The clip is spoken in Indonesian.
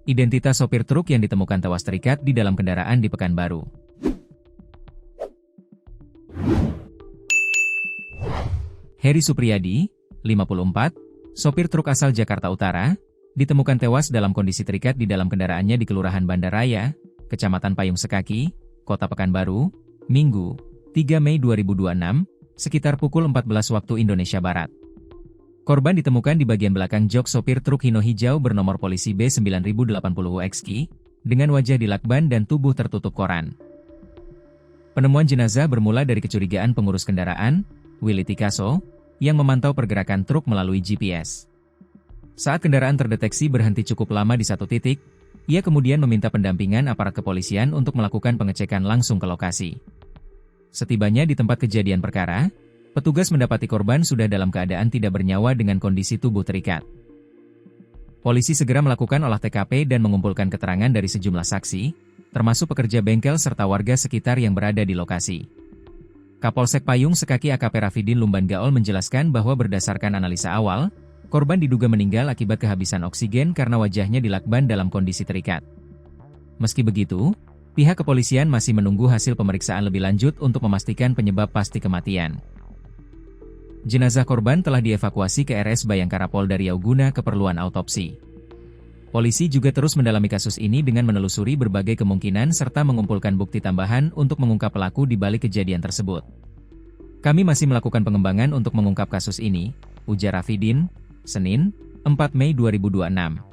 Identitas sopir truk yang ditemukan tewas terikat di dalam kendaraan di Pekanbaru. Heri Supriyadi, 54, sopir truk asal Jakarta Utara, ditemukan tewas dalam kondisi terikat di dalam kendaraannya di Kelurahan Bandaraya, Kecamatan Payung Sekaki, Kota Pekanbaru, Minggu, 3 Mei 2026, sekitar pukul 14 waktu Indonesia Barat. Korban ditemukan di bagian belakang jok sopir truk Hino hijau bernomor polisi B9080XQ, dengan wajah dilakban dan tubuh tertutup koran. Penemuan jenazah bermula dari kecurigaan pengurus kendaraan, Willy Tikaso, yang memantau pergerakan truk melalui GPS. Saat kendaraan terdeteksi berhenti cukup lama di satu titik, ia kemudian meminta pendampingan aparat kepolisian untuk melakukan pengecekan langsung ke lokasi. Setibanya di tempat kejadian perkara, petugas mendapati korban sudah dalam keadaan tidak bernyawa dengan kondisi tubuh terikat. Polisi segera melakukan olah TKP dan mengumpulkan keterangan dari sejumlah saksi, termasuk pekerja bengkel serta warga sekitar yang berada di lokasi. Kapolsek Payung Sekaki AKP Rafidin Lumban Gaol menjelaskan bahwa berdasarkan analisa awal, korban diduga meninggal akibat kehabisan oksigen karena wajahnya dilakban dalam kondisi terikat. Meski begitu, pihak kepolisian masih menunggu hasil pemeriksaan lebih lanjut untuk memastikan penyebab pasti kematian. Jenazah korban telah dievakuasi ke RS Bayangkara Polda Riau guna keperluan autopsi. Polisi juga terus mendalami kasus ini dengan menelusuri berbagai kemungkinan serta mengumpulkan bukti tambahan untuk mengungkap pelaku di balik kejadian tersebut. Kami masih melakukan pengembangan untuk mengungkap kasus ini, ujar Rafidin, Senin, 4 Mei 2026.